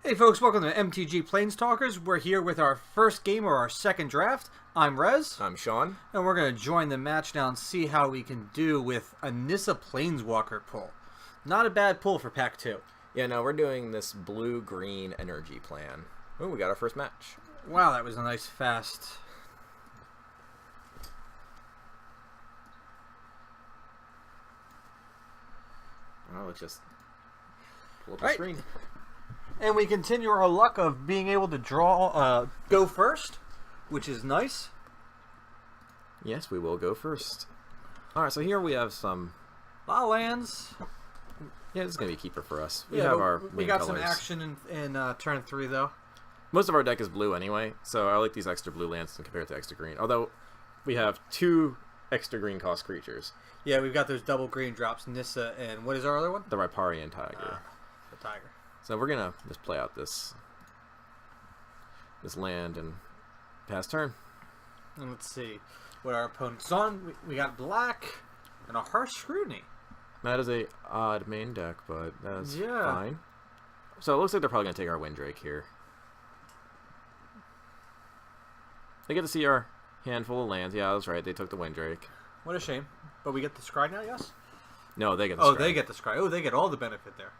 Hey folks, welcome to MTG Planestalkers. We're here with our first game or our second draft. I'm Rez. I'm Sean. And we're going to join the match now and see how we can do with a Nissa Planeswalker pull. Not a bad pull for Pack 2. Yeah, no, we're doing this blue-green energy plan. Ooh, we got our first match. Wow, that was a nice fast... Oh, let's just pull up the screen. And we continue our luck of being able to go first, which is nice. Yes, we will go first. Alright, so here we have some... lands. Yeah, this is going to be a keeper for us. We got some action in turn 3, though. Most of our deck is blue anyway, so I like these extra blue lands compared to extra green. Although, we have 2 extra green cost creatures. Yeah, we've got those double green drops, Nissa, and what is our other one? The Riparian Tiger. The Tiger. So we're going to just play out this land and pass turn. And let's see what our opponent's on. We got black and a Harsh Scrutiny. That is a odd main deck, but that's yeah. fine. So it looks like they're probably going to take our Windrake here. They get to see our handful of lands. Yeah, that's right. They took the Windrake. What a shame. But we get the Scry now, yes? No, they get the Scry. Scry. They get the Scry. Oh, they get all the benefit there.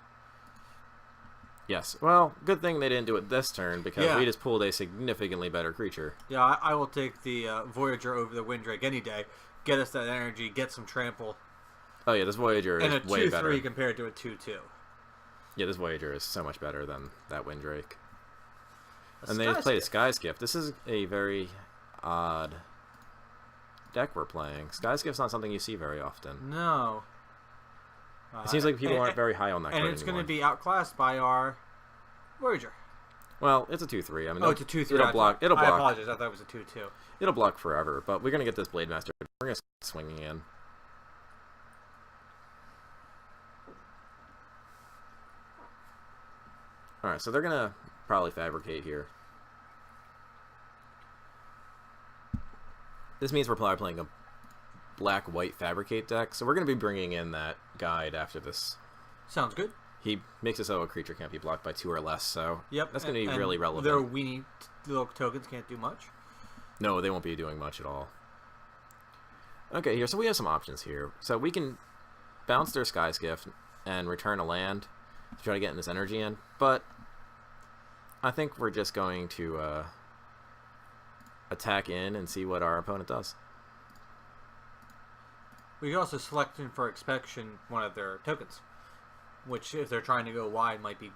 Yes. Well, good thing they didn't do it this turn because we just pulled a significantly better creature. Yeah, I will take the Voyager over the Windrake any day. Get us that energy, get some trample. Oh, yeah, this Voyager is way better. And a 2-3 compared to a 2-2. Yeah, this Voyager is so much better than that Windrake. And they played a Sky's Gift. This is a very odd deck we're playing. Sky's Gift's not something you see very often. No. It seems like people aren't very high on that card And it's going to be outclassed by our Voyager. Well, it's a 2-3. I mean, it's a 2-3. It'll block. I apologize. I thought it was a 2-2. It'll block forever, but we're going to get this Blade Master. We're going to start swinging in. Alright, so they're going to probably fabricate here. This means we're probably playing a black-white fabricate deck, so we're going to be bringing in that guide after this. Sounds good. He makes it so a creature can't be blocked by 2 or less, so that's going to be really relevant. Their weenie little tokens can't do much? No, they won't be doing much at all. Okay, here, so we have some options here. So we can bounce their Sky's Gift and return a land to try to get in this energy in, but I think we're just going to attack in and see what our opponent does. We can also select for inspection one of their tokens, which if they're trying to go wide might be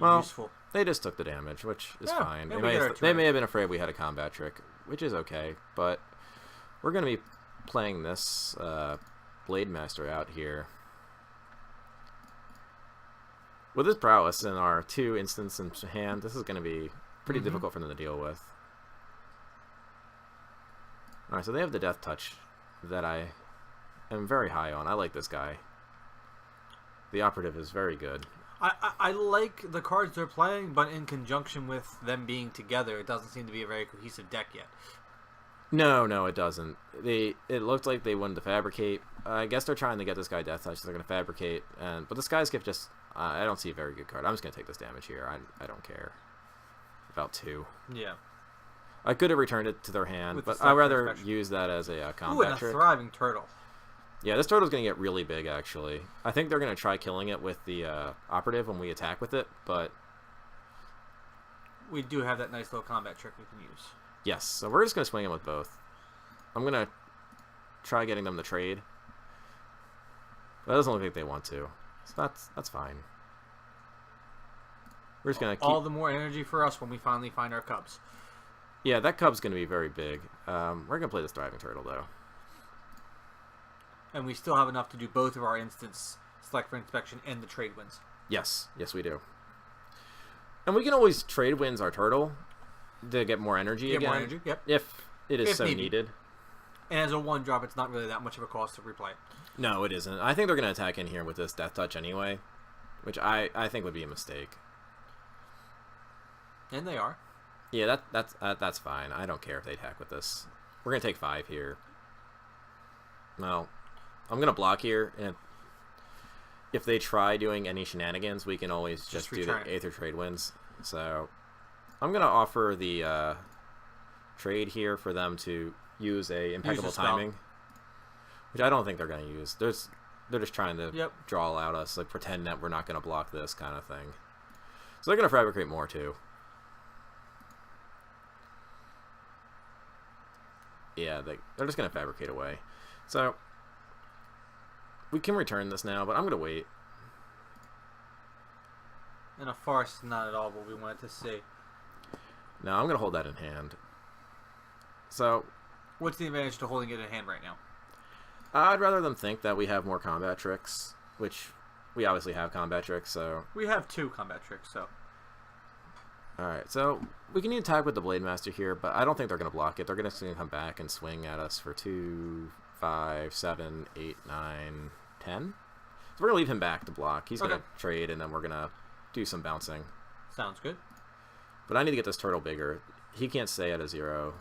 useful. They just took the damage, which is fine. They may have been afraid we had a combat trick, which is okay, but we're going to be playing this Blade Master out here. With his prowess and our 2 instants in hand, this is going to be pretty difficult for them to deal with. Alright, so they have the Death Touch that I am very high on. I like this guy. The Operative is very good. I like the cards they're playing, but in conjunction with them being together, it doesn't seem to be a very cohesive deck yet. No, it doesn't. It looked like they wanted to fabricate. I guess they're trying to get this guy Death Touch, so they're going to fabricate. But the Sky's Gift just... I don't see a very good card. I'm just going to take this damage here. I don't care. About 2. Yeah. I could have returned it to their hand, but I'd rather use that as a combat trick. Ooh, and a Thriving Turtle. Yeah, this turtle's going to get really big, actually. I think they're going to try killing it with the Operative when we attack with it, but... We do have that nice little combat trick we can use. Yes, so we're just going to swing in with both. I'm going to try getting them to trade. But that doesn't look like they want to. So that's fine. We're just going to keep... All the more energy for us when we finally find our cubs. Yeah, that cub's going to be very big. We're going to play this Thriving Turtle, though. And we still have enough to do both of our instants, select for inspection, and the trade wins. Yes, we do. And we can always trade wins our turtle to get more energy again. More energy, yep. If it is needed. And as a 1-drop, it's not really that much of a cost to replay. No, it isn't. I think they're going to attack in here with this Death Touch anyway, which I think would be a mistake. And they are. Yeah, that's fine. I don't care if they attack with this. We're going to take 5 here. Well, I'm going to block here, and if they try doing any shenanigans, we can always just do the return it. Aether Trade wins. So I'm going to offer the trade here for them to use a impeccable timing, which I don't think they're going to use. They're just trying to draw out us, like pretend that we're not going to block this kind of thing. So they're going to fabricate more too. Yeah, they're just going to fabricate away. So we can return this now, but I'm going to wait. And a farce is not at all what we wanted to see. No, I'm going to hold that in hand. So what's the advantage to holding it in hand right now? I'd rather them think that we have more combat tricks, which we obviously have combat tricks, so... We have 2 combat tricks, so... Alright, so we can attack with the Blade Master here, but I don't think they're going to block it. They're going to come back and swing at us for 2, 5, 7, 8, 9, 10. So we're going to leave him back to block. He's going to trade, and then we're going to do some bouncing. Sounds good. But I need to get this turtle bigger. He can't stay at a 0.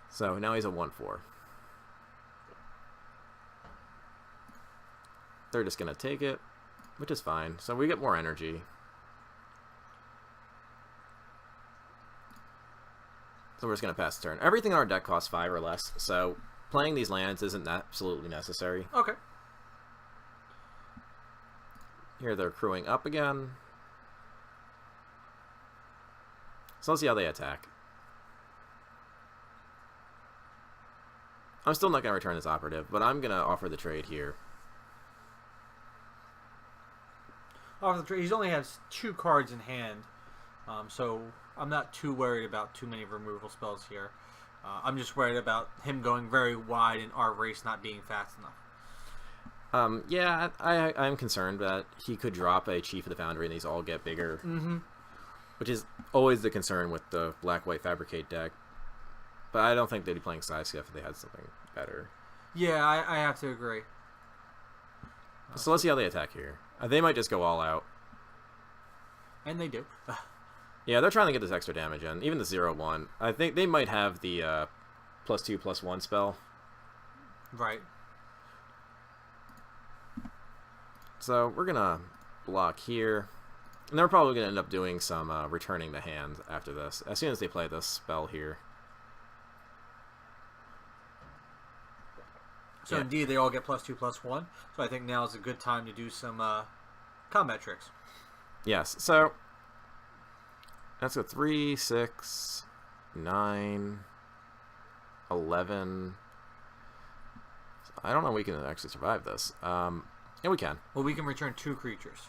So now he's a 1-4. They're just going to take it, which is fine. So we get more energy. So we're just going to pass the turn. Everything in our deck costs 5 or less, so playing these lands isn't absolutely necessary. Okay. Here they're crewing up again. So let's see how they attack. I'm still not going to return this operative, but I'm going to offer the trade here. Offer the trade. He only has 2 cards in hand, so I'm not too worried about too many removal spells here. I'm just worried about him going very wide and our race not being fast enough. Yeah, I'm concerned that he could drop a Chief of the Foundry and these all get bigger. Mm-hmm. Which is always the concern with the Black-White Fabricate deck. But I don't think they'd be playing Skyskiff if they had something better. Yeah, I have to agree. So let's see how they attack here. They might just go all out. And they do. Yeah, they're trying to get this extra damage in. Even the 0-1. I think they might have the +2/+1 spell. Right. So we're going to block here. And they're probably going to end up doing some returning the hand after this, as soon as they play this spell here. So indeed, they all get +2/+1. So I think now is a good time to do some combat tricks. Yes, so that's a 3, 6, 9, 11. I don't know if we can actually survive this. Yeah, we can. Well, we can return 2 creatures.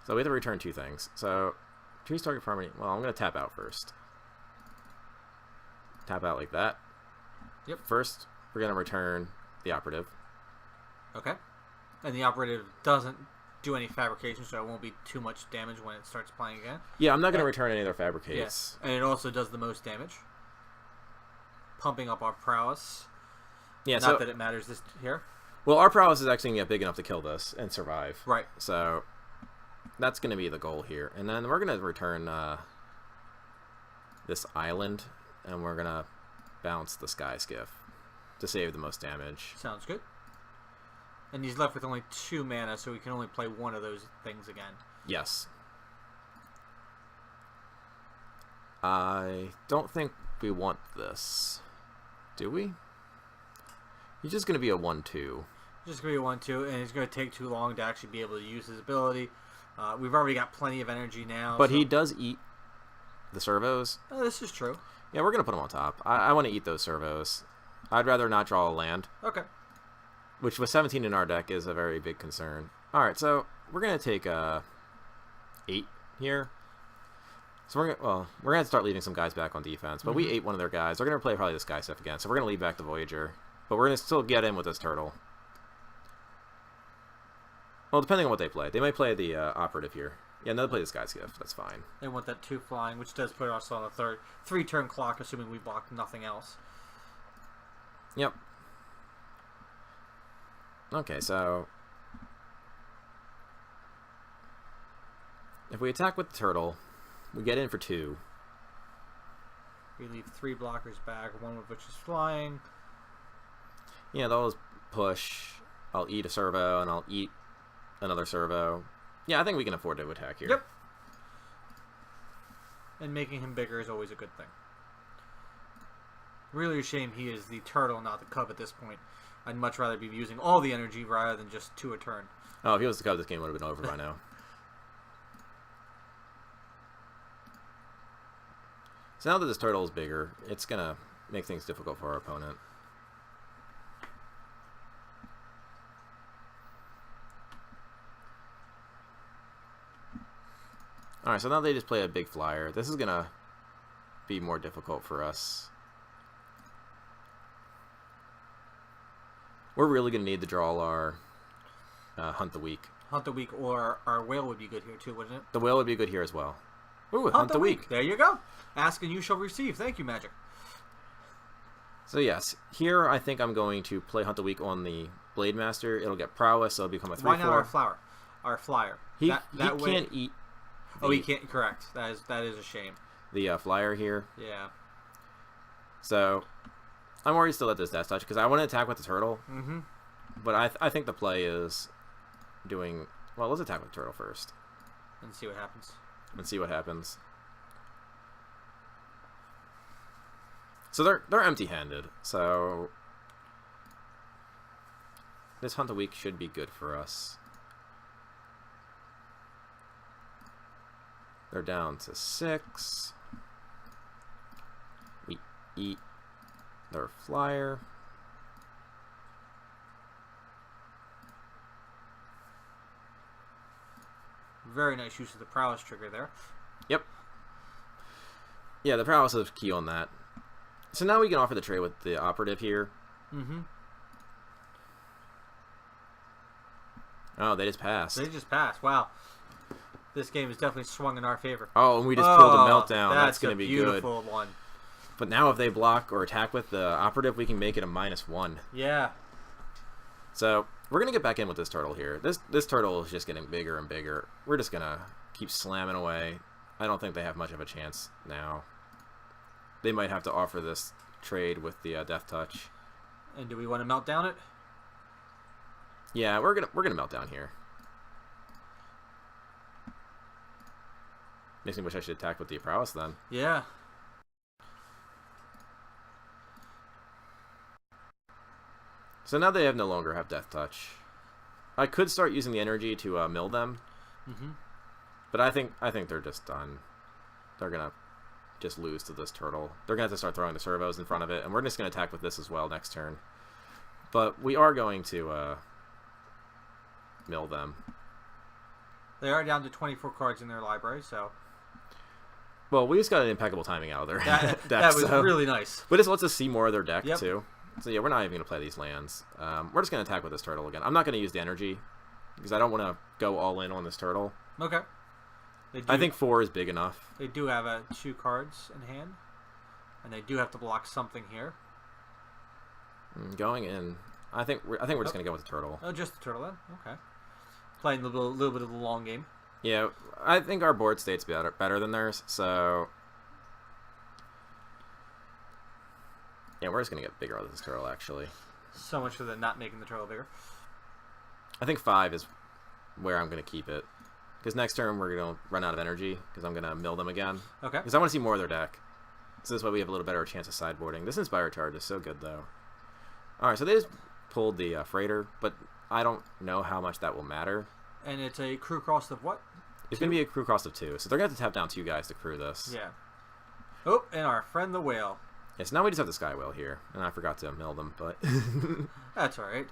So we have to return 2 things. So, choose target permanent. Well, I'm going to tap out first. Tap out like that. Yep. First, we're going to return the operative. Okay. And the operative doesn't do any fabrication, so it won't be too much damage when it starts playing again. Yeah, I'm not going to return any of their fabricates. Yes. And it also does the most damage. Pumping up our prowess. Yeah, Not that it matters this here. Well, our prowess is actually going to get big enough to kill this and survive. Right. So that's going to be the goal here. And then we're going to return this island, and we're going to bounce the Sky Skiff to save the most damage. Sounds good. And he's left with only 2 mana, so we can only play one of those things again. Yes. I don't think we want this. Do we? He's just going to be a 1/2. Just going to be a 1/2, and it's going to take too long to actually be able to use his ability. We've already got plenty of energy now. But so. he does eat the servos. Oh, this is true. Yeah, we're going to put him on top. I want to eat those servos. I'd rather not draw a land. Okay. Which with 17 in our deck is a very big concern. Alright, so we're going to take 8 here. So we're going to start leaving some guys back on defense. But we ate one of their guys. They're going to play probably this guy stuff again. So we're going to leave back the Voyager. But we're going to still get in with this turtle. Well, depending on what they play. They might play the operative here. Yeah, no, they play the Sky Skiff. That's fine. They want that 2 flying, which does put us on a 3-turn clock, assuming we block nothing else. Yep. Okay, so if we attack with the turtle, we get in for 2. We leave 3 blockers back, one of which is flying. Yeah, they'll just push. I'll eat a servo, and I'll eat another servo. Yeah, I think we can afford to attack here. Yep. And making him bigger is always a good thing. Really a shame he is the turtle, not the cub at this point. I'd much rather be using all the energy rather than just 2 a turn. Oh, if he was the cub, this game would have been over by now. So now that this turtle is bigger, it's going to make things difficult for our opponent. Alright, so now they just play a big flyer. This is going to be more difficult for us. We're really going to need to draw our Hunt the Week. Hunt the Week or our whale would be good here too, wouldn't it? The whale would be good here as well. Ooh, Hunt the Week. There you go. Ask and you shall receive. Thank you, Magic. So yes, here I think I'm going to play Hunt the Week on the Blade Master. It'll get prowess, so it'll become a 3/4. Why not our flower? Our flyer. He that way... can't eat. Oh, he can't. Correct. That is a shame. The flyer here. Yeah. So I'm worried still at this Death Touch because I want to attack with the turtle. Mm-hmm. But I think the play is doing well. Let's attack with the turtle first And see what happens. and see what happens. So they're empty-handed. So this Hunt the Week should be good for us. They're down to 6. We eat their flyer. Very nice use of the prowess trigger there. Yep. Yeah, the prowess is key on that. So now we can offer the trade with the operative here. Mm-hmm. Oh, they just passed. They just passed. Wow. This game is definitely swung in our favor. Oh, and we just pulled a meltdown. That's going to be good. Beautiful one. But now if they block or attack with the operative, we can make it a -1. Yeah. So we're going to get back in with this turtle here. This turtle is just getting bigger and bigger. We're just going to keep slamming away. I don't think they have much of a chance now. They might have to offer this trade with the Death Touch. And do we want to melt down it? Yeah, we're gonna melt down here. Makes me wish I should attack with the prowess then. Yeah. So now they no longer have Death Touch. I could start using the energy to mill them. Mm-hmm. But I think they're just done. They're gonna just lose to this turtle. They're gonna have to start throwing the servos in front of it, and we're just gonna attack with this as well next turn. But we are going to mill them. They are down to 24 cards in their library, so... Well, we just got an impeccable timing out of their deck. That was really nice. But this lets us see more of their deck, Yep. too. So yeah, we're not even going to play these lands. We're just going to attack with this turtle again. I'm not going to use the energy, because I don't want to go all in on this turtle. Okay. I think 4 is big enough. They do have 2 cards in hand, and they do have to block something here. Going in, I think we're just going to go with the turtle. Oh, just the turtle then? Okay. Playing a little bit of the long game. Yeah, I think our board state's better than theirs, so... Yeah, we're just going to get bigger with this turtle, actually. So much for the not making the turtle bigger. I think 5 is where I'm going to keep it. Because next turn we're going to run out of energy, because I'm going to mill them again. Okay. Because I want to see more of their deck. So this way we have a little better chance of sideboarding. This Inspire Charge is so good, though. Alright, so they just pulled the Freighter, but I don't know how much that will matter. And it's a crew cost of what? It's going to be a crew cost of 2, so they're going to have to tap down 2 guys to crew this. Yeah. Oh, and our friend the whale. Yeah, so now we just have the Sky Whale here, and I forgot to mill them, but... That's alright.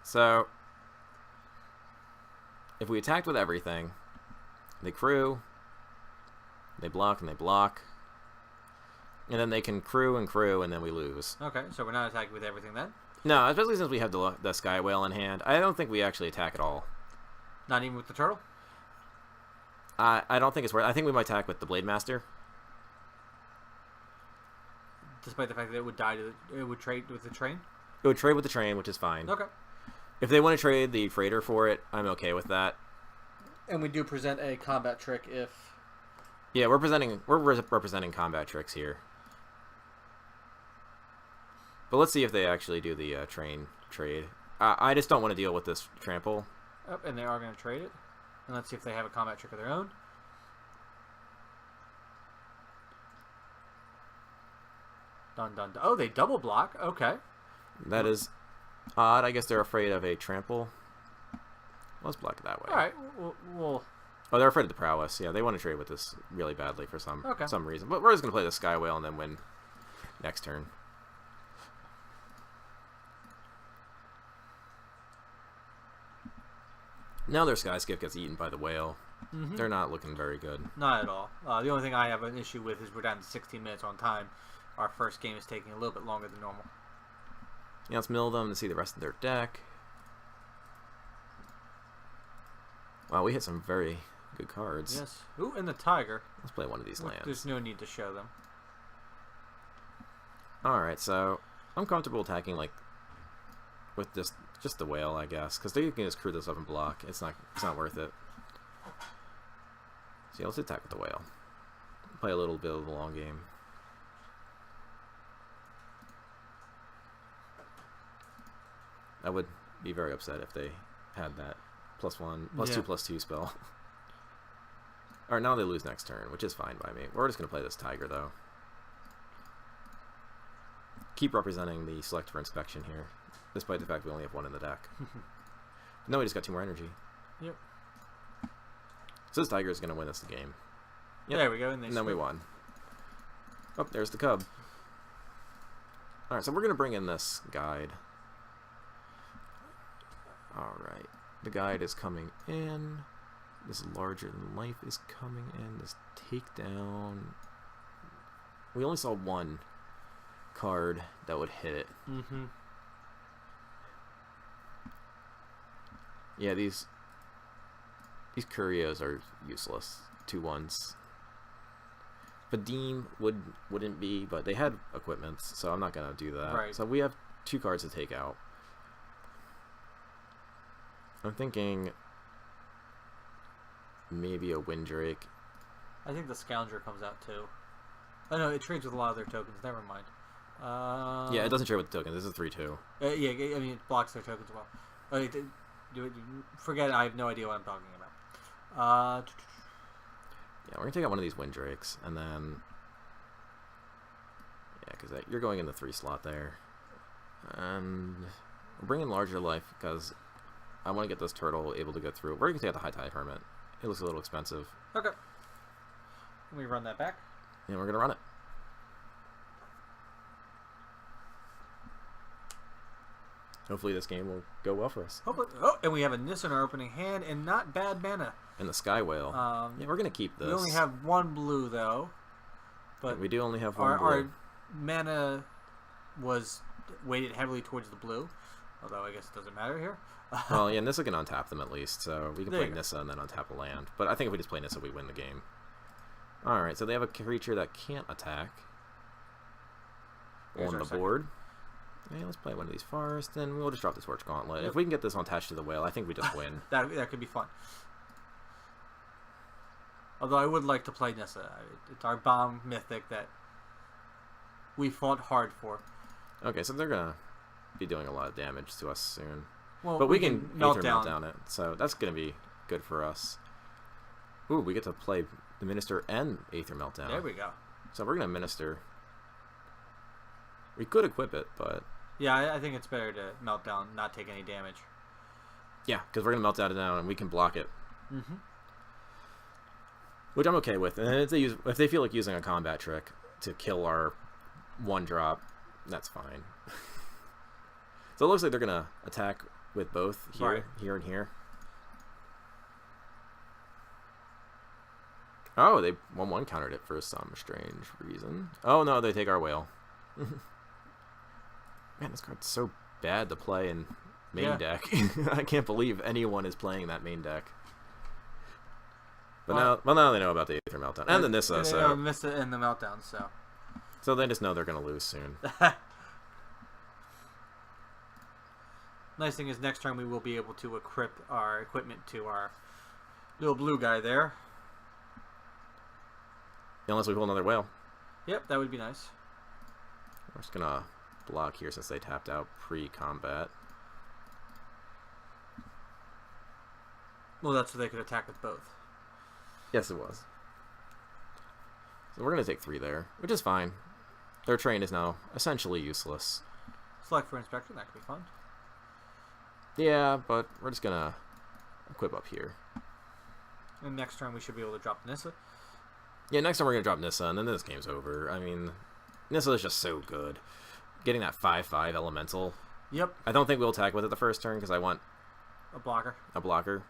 So, if we attacked with everything, they crew, they block, and they block, and then they can crew, and then we lose. Okay, so we're not attacking with everything then? No, especially since we have the Sky Whale in hand. I don't think we actually attack at all. Not even with the turtle? I don't think it's worth. I think we might attack with the Blade Master. Despite the fact that it would die it would trade with the train? It would trade with the train, which is fine. Okay. If they want to trade the Freighter for it, I'm okay with that. And we do present a combat trick if... Yeah, we're representing combat tricks here. But let's see if they actually do the train trade. I just don't want to deal with this trample. Oh, and they are going to trade it. And let's see if they have a combat trick of their own. Dun dun dun. Oh, they double block. Okay. That is odd. I guess they're afraid of a trample. Let's block it that way. All right. We'll Oh, they're afraid of the prowess. Yeah, they want to trade with this really badly for some reason. But we're just going to play the Sky Whale and then win next turn. Now their Sky Skiff gets eaten by the whale. They're not looking very good. Not at all. The only thing I have an issue with is we're down to 16 minutes on time. Our first game is taking a little bit longer than normal. Yeah, let's mill them to see the rest of their deck. Wow, we hit some very good cards. Yes. Ooh, and the tiger. Let's play one of these lands. There's no need to show them. Alright, so I'm comfortable attacking like with this just the whale, I guess, because they can just crew this up and block. It's not worth it. So yeah, let's attack with the whale. Play a little bit of the long game. I would be very upset if they had that +1, +2, +2 spell. Alright, now they lose next turn, which is fine by me. We're just going to play this tiger, though. Keep representing the select for inspection here, despite the fact we only have one in the deck. No, we just got 2 more energy. Yep. So this tiger is going to win us the game. Yep. There we go. And then we won. Oh, there's the cub. Alright, so we're going to bring in this guide. Alright. The guide is coming in. This larger than life is coming in. This takedown. We only saw one card that would hit it. Yeah, these Curios are useless. 2/1s. Vadim wouldn't be, but they had equipments, so I'm not gonna do that. Right. So we have 2 cards to take out. I'm thinking maybe a Windrake. I think the Scoundrel comes out too. Oh no, it trades with a lot of their tokens. Never mind. Yeah, it doesn't trade with the tokens. This is 3/2. Yeah, I mean it blocks their tokens as well. Forget it. I have no idea what I'm talking about. Yeah, we're gonna take out one of these Windrakes, and then yeah, because you're going in the 3 slot there, and we're bringing larger life because I want to get this turtle able to go through. We're gonna take out the High Tide Hermit. It looks a little expensive. Okay. Let me run that back. And we're gonna run it. Hopefully this game will go well for us. Hopefully. Oh, and we have a Nissa in our opening hand, and not bad mana. And the Sky Whale. Yeah, we're gonna keep this. We only have 1 blue though, but we do only have 1 blue. Our mana was weighted heavily towards the blue, although I guess it doesn't matter here. Well, yeah, Nissa can untap them at least, so we can play Nissa and then untap a land. But I think if we just play Nissa, we win the game. Alright, so they have a creature that can't attack on the board. Yeah, let's play one of these first, and we'll just drop the Torch Gauntlet. If we can get this on attached to the whale, I think we just win. that could be fun. Although I would like to play Nissa. It's our bomb mythic that we fought hard for. Okay, so they're going to be doing a lot of damage to us soon. Well, but we can Aether melt down it, so that's going to be good for us. Ooh, we get to play the Minister and Aether Meltdown. There we go. So we're going to Minister. We could equip it, but... Yeah, I think it's better to melt down, not take any damage. Yeah, because we're going to melt that down and we can block it. Which I'm okay with. And if they feel like using a combat trick to kill our 1-drop, that's fine. So it looks like they're going to attack with both here, here, and here. Oh, they 1/1 countered it for some strange reason. Oh no, they take our whale. Man, this card's so bad to play in main deck. I can't believe anyone is playing that main deck. But now they know about the Aether Meltdown and the Nissa, so Nissa and the Meltdown, so they just know they're gonna lose soon. Nice thing is next turn we will be able to equip our equipment to our little blue guy there. Unless we pull another whale. Yep, that would be nice. We're just gonna block here since they tapped out pre-combat. Well, that's so they could attack with both. Yes, it was. So we're going to take 3 there, which is fine. Their train is now essentially useless. Select for inspection, that could be fun. Yeah, but we're just going to equip up here. And next turn we should be able to drop Nissa. Yeah, next time we're going to drop Nissa, and then this game's over. I mean, Nissa is just so good. Getting that 5/5 elemental. Yep. I don't think we'll attack with it the first turn because I want a blocker. A blocker.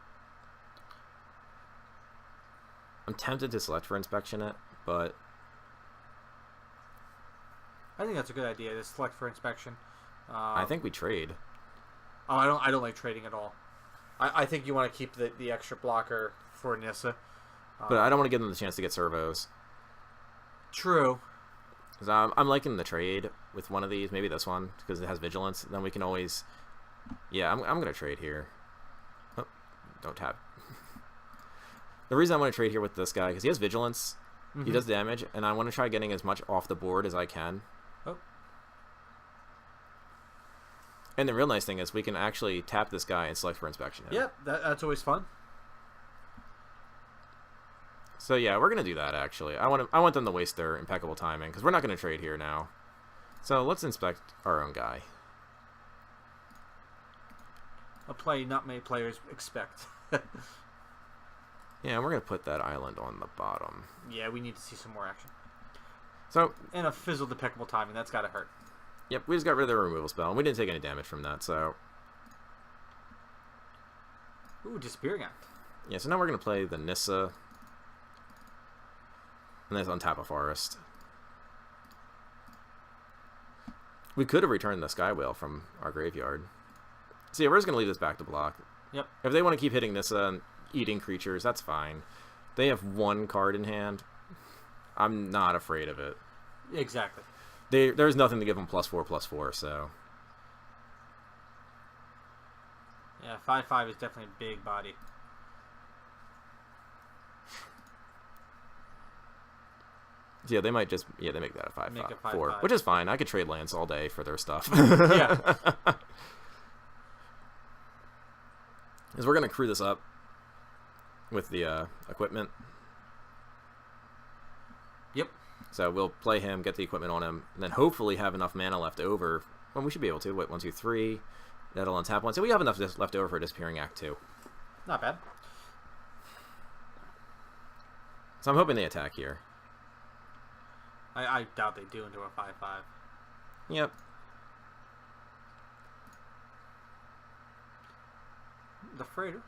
I'm tempted to select for inspection it, but I think that's a good idea. To select for inspection. I think we trade. Oh, I don't like trading at all. I think you want to keep the extra blocker for Nissa. But I don't want to give them the chance to get servos. True. Because I'm liking the trade with one of these, maybe this one, because it has vigilance. Then we can always... Yeah, I'm going to trade here. Oh, don't tap. The reason I want to trade here with this guy, because he has vigilance, he does damage, and I want to try getting as much off the board as I can. Oh. And the real nice thing is we can actually tap this guy and select for inspection. Yep, that's always fun. So yeah, we're gonna do that actually. I want them to waste their impeccable timing because we're not gonna trade here now. So let's inspect our own guy. A play not many players expect. Yeah, and we're gonna put that island on the bottom. Yeah, we need to see some more action. So and a fizzled impeccable timing. That's gotta hurt. Yep, we just got rid of the removal spell, and we didn't take any damage from that. So. Ooh, Disappearing Act. Yeah, so now we're gonna play the Nissa. And that's on tap of Forest. We could have returned the Sky Whale from our graveyard. So yeah, we're just going to leave this back to block. Yep. If they want to keep hitting this and eating creatures, that's fine. They have 1 card in hand. I'm not afraid of it. Exactly. There's nothing to give them +4/+4, so... Yeah, 5/5 is definitely a big body. Yeah, they might just... Yeah, they make that a 5/4, which is fine. I could trade lands all day for their stuff. Yeah. Because we're going to crew this up with the equipment. Yep. So we'll play him, get the equipment on him, and then hopefully have enough mana left over. Well, we should be able to. Wait, 1, 2, 3. That'll untap 1. So we have enough left over for Disappearing Act 2. Not bad. So I'm hoping they attack here. I doubt they do into a 5/5. Yep. The Freighter.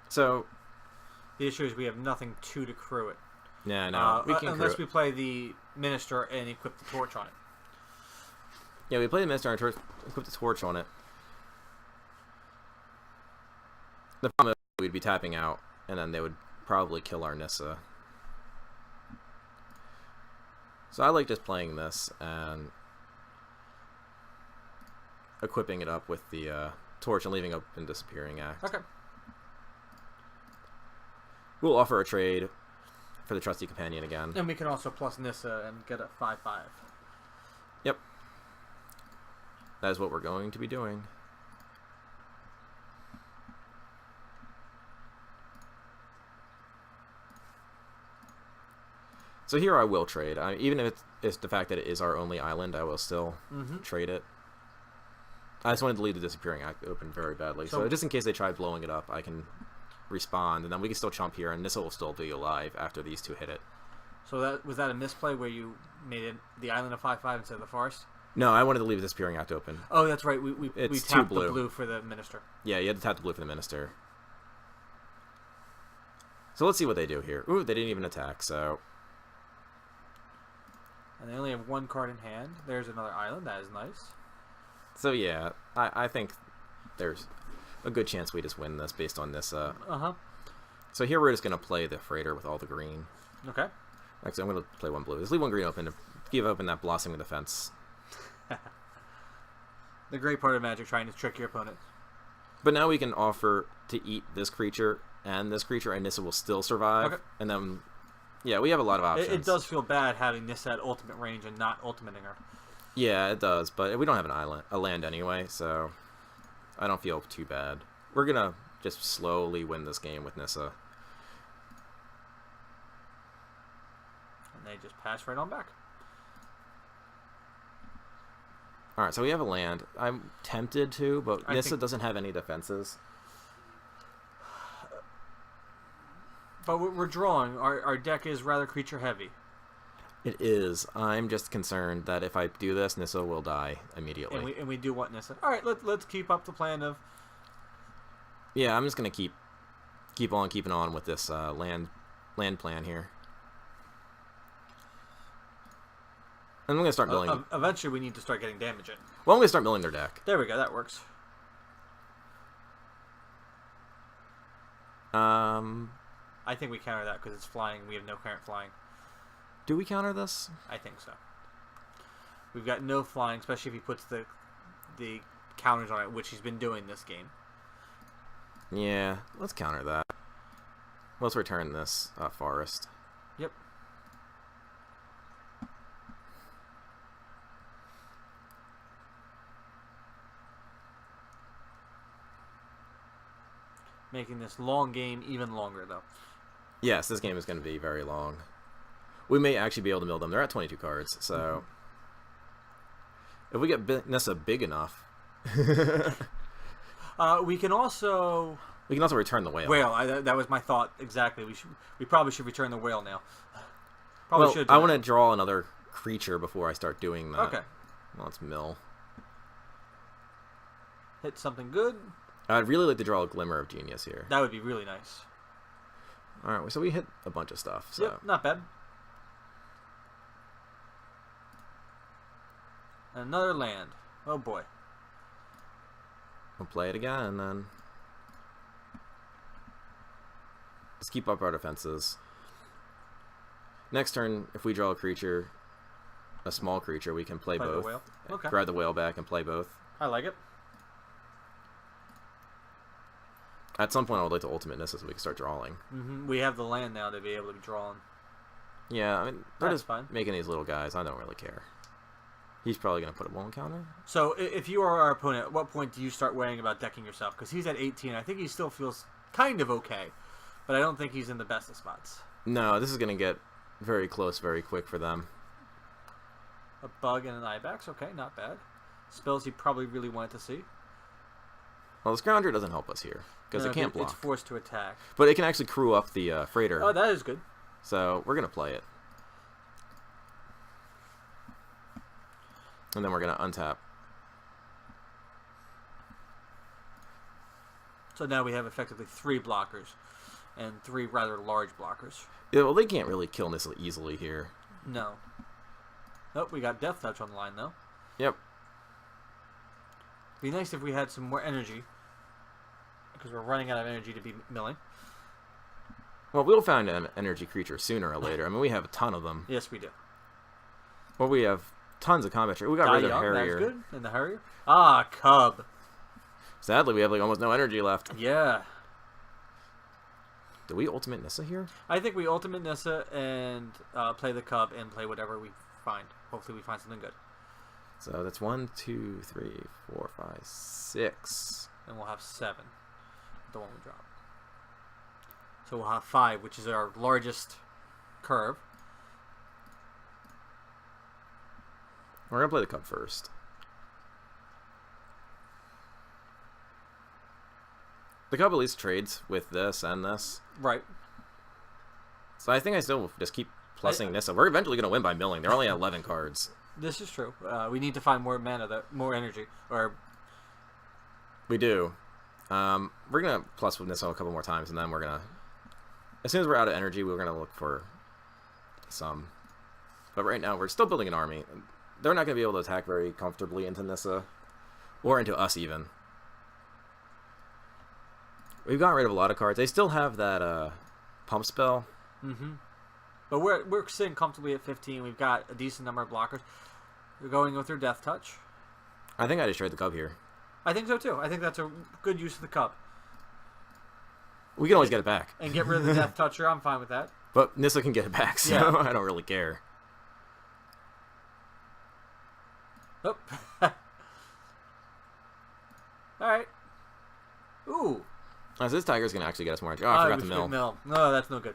So the issue is we have nothing to crew it. Yeah, no. We can unless we play the Minister and equip the torch on it. Yeah, we play the Minister and equip the torch on it. The problem is we'd be tapping out, and then they would probably kill our Nissa. So I like just playing this and equipping it up with the torch and leaving open Disappearing Act. Okay. We'll offer a trade for the Trusty Companion again. And we can also plus Nissa and get a 5/5. Yep. That is what we're going to be doing. So here I will trade. Even if it's the fact that it is our only island, I will still trade it. I just wanted to leave the Disappearing Act open very badly. So just in case they try blowing it up, I can respond, and then we can still chump here, and Nissa will still be alive after these 2 hit it. So was that a misplay where you made the island a 5/5 instead of the forest? No, I wanted to leave the Disappearing Act open. Oh, that's right. We tapped the blue for the Minister. Yeah, you had to tap the blue for the Minister. So let's see what they do here. Ooh, they didn't even attack, so... And they only have 1 card in hand. There's another island. That is nice. So yeah, I think there's a good chance we just win this based on this. So here we're just going to play the Freighter with all the green. Okay. Actually, I'm going to play 1 blue. Just leave 1 green open to give open that Blossoming Defense. The great part of Magic, trying to trick your opponent. But now we can offer to eat this creature, and Nissa will still survive. Okay. And then, yeah, we have a lot of options. It does feel bad having Nissa at ultimate range and not ultimating her. Yeah, it does, but we don't have a land anyway, so I don't feel too bad. We're gonna just slowly win this game with Nissa. And they just pass right on back. Alright, so we have a land. I'm tempted to, but Nissa doesn't have any defenses. But we're drawing. Our deck is rather creature heavy. It is. I'm just concerned that if I do this, Nissa will die immediately. And we do want Nissa. All right, let's keep up the plan of... Yeah, I'm just going to keep on keeping on with this land plan here. And I'm going to start building... eventually, we need to start getting damage in. Well, I'm going to start building their deck. There we go. That works. I think we counter that because it's flying. We have no current flying. Do we counter this? I think so. We've got no flying, especially if he puts the counters on it, which he's been doing this game. Yeah, let's counter that. Let's return this forest. Yep. Making this long game even longer, though. Yes, this game is going to be very long. We may actually be able to mill them. They're at 22 cards, so... If we get Nissa big enough... we can also... We can also return the whale. That was my thought, exactly. We probably should return the whale now. Probably should. I want to draw another creature before I start doing that. Okay. Well, let's mill. Hit something good. I'd really like to draw a Glimmer of Genius here. That would be really nice. Alright, so we hit a bunch of stuff. So. Yep, not bad. Another land. Oh boy. We'll play it again, and then... Let's keep up our defenses. Next turn, if we draw a creature, a small creature, we can play both. The whale. Okay. Grab the whale back and play both. I like it. At some point, I would like to ultimate Nissa so we can start drawing. We have the land now to be able to be drawn. Yeah, I mean, they're That's just fine. making these little guys. I don't really care. He's probably going to put a wall counter. So, if you are our opponent, at what point do you start worrying about decking yourself? Because he's at 18. I think he still feels kind of okay. But I don't think he's in the best of spots. No, this is going to get very close very quick for them. A bug and an Ibex. Okay, not bad. Spells he probably really wanted to see. Well, the Scrounger doesn't help us here. Because it can't block. It's forced to attack. But it can actually crew up the freighter. Oh, that is good. So, we're going to play it. And then we're going to untap. So now we have effectively 3 blockers. And 3 rather large blockers. Yeah, well, they can't really kill Nissa easily here. No. Oh, we got Death Touch on the line, though. Yep. Be nice if we had some more energy. Because we're running out of energy to be milling. Well, we'll find an energy creature sooner or later. I mean, we have a ton of them. Yes, we do. Well, we have tons of combat. We got rid of Harrier. That's good. And the Harrier. Ah, Cub. Sadly, we have like almost no energy left. Yeah. Do we ultimate Nissa here? I think we ultimate Nissa and play the Cub and play whatever we find. Hopefully we find something good. So that's 1, 2, 3, 4, 5, 6. And we'll have 7. The one we drop. So we'll have 5, which is our largest curve. We're going to play the Cub first. The Cub at least trades with this and this. Right. So I think I still just keep plussing Nissa. We're eventually going to win by milling. They're only at 11 cards. This is true. We need to find more mana, more energy. Or we do. We're going to plus with Nissa a couple more times, and then we're going to... As soon as we're out of energy, we're going to look for some. But right now, we're still building an army. They're not going to be able to attack very comfortably into Nissa. Or into us, even. We've gotten rid of a lot of cards. They still have that pump spell. But we're sitting comfortably at 15. We've got a decent number of blockers. We're going with their Death Touch. I think I destroyed the Cub here. I think so, too. I think that's a good use of the Cub. We can always get it back. And get rid of the Death Toucher. I'm fine with that. But Nissa can get it back, so yeah. I don't really care. Oh. All right. Ooh. So this tiger's going to actually get us more energy. Oh, I forgot to we mill. should No, that's no good.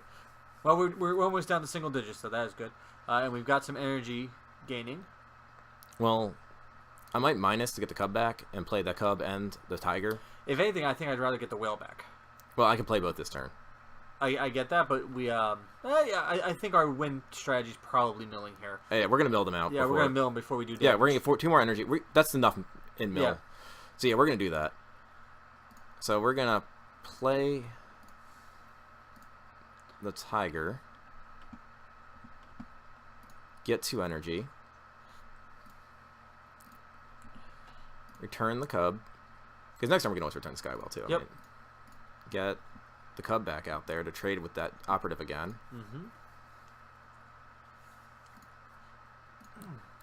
Well, we're almost down to single digits, so that is good. And we've got some energy gaining. Well, I might minus to get the cub back and play the cub and the tiger. If anything, I think I'd rather get the whale back. Well, I can play both this turn. I get that, but I think our win strategy is probably milling here. Yeah, we're going to mill them out. Yeah, we're going to mill them before we do damage. Yeah, we're going to get 2 more energy. That's enough in mill. Yeah. So yeah, we're going to do that. So we're going to play the tiger. Get 2 energy. Return the cub. Because next time we're going to always return the Skywell too. Yep. I mean, get the cub back out there to trade with that operative again. Mm-hmm.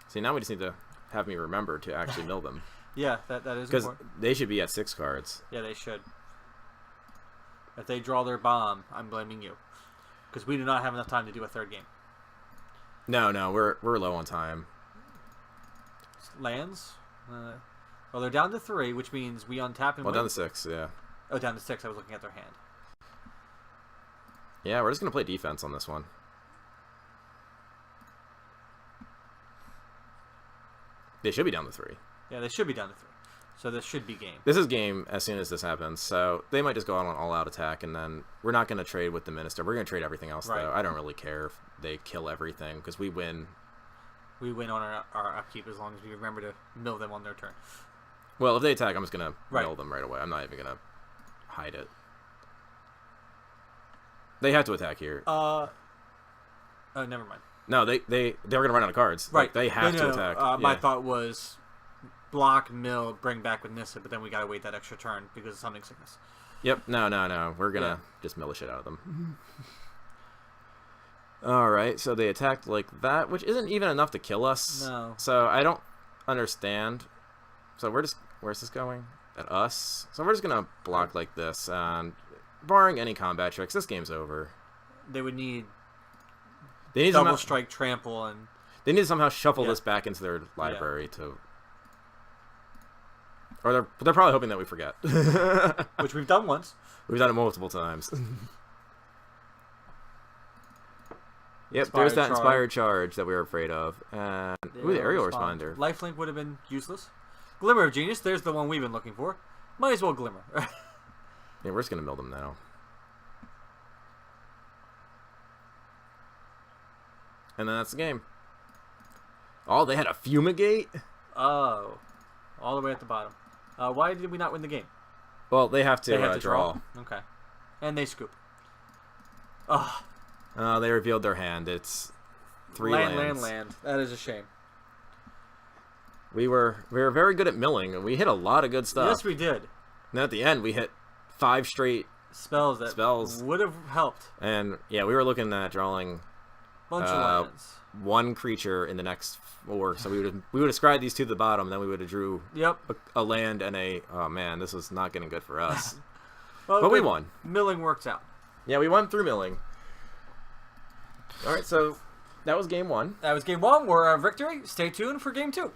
See, now we just need to have me remember to actually mill them. Yeah, that is Because important. they should be at 6 cards. Yeah, they should. If they draw their bomb, I'm blaming you. Because we do not have enough time to do a third game. No, we're low on time. Lands? Well, they're down to 3, which means we untap and Well, win. down to 6, yeah. Oh, down to 6. I was looking at their hand. Yeah, we're just going to play defense on this one. They should be down to 3. Yeah, they should be down to 3. So this should be game. This is game as soon as this happens, so they might just go out on all-out attack, and then we're not going to trade with the Minister. We're going to trade everything else, Right. though. I don't really care if they kill everything, because we win. We win on our upkeep as long as we remember to mill them on their turn. Well, if they attack, I'm just going to Right. mill them right away. I'm not even going to hide it. They have to attack here. Oh, never mind. No, they were going to run out of cards. Right. Like, they have to attack. My Yeah. thought was block, mill, bring back with Nissa, but then we got to wait that extra turn because of summoning sickness. Yep. No. We're going to just mill the shit out of them. All right. So they attacked like that, which isn't even enough to kill us. No. So I don't understand. So we're just... Where's this going? At us? So we're just going to block like this. And barring any combat tricks, this game's over. They would need They need double somehow, strike, trample, and they need to somehow shuffle Yeah. this back into their library to... Or they're probably hoping that we forget. which we've done once. We've done it multiple times. Yep, there's that inspired charge that we were afraid of. And ooh, the aerial responder. Lifelink would have been useless. Glimmer of Genius, there's the one we've been looking for. Might as well Glimmer. Yeah, we're just gonna mill them now. And then that's the game. Oh, they had a fumigate? Oh. All the way at the bottom. Why did we not win the game? Well, they have to, They had to draw. Okay. And they scoop. Oh. They revealed their hand. It's 3 lands. Land. That is a shame. We were very good at milling, and we hit a lot of good stuff. Yes, we did. And at the end, we hit 5 straight Spells that would have helped. And yeah, we were looking at drawing Bunch of lands. 1 creature in the next 4. So we would have scried these 2 to the bottom, and then we would have drew Yep. a land and a... Oh, man, this was not getting good for us. Well, But we won. Milling works out. Yeah, we won through milling. All right, so that was game 1. That was game 1. We're victory. Stay tuned for game 2.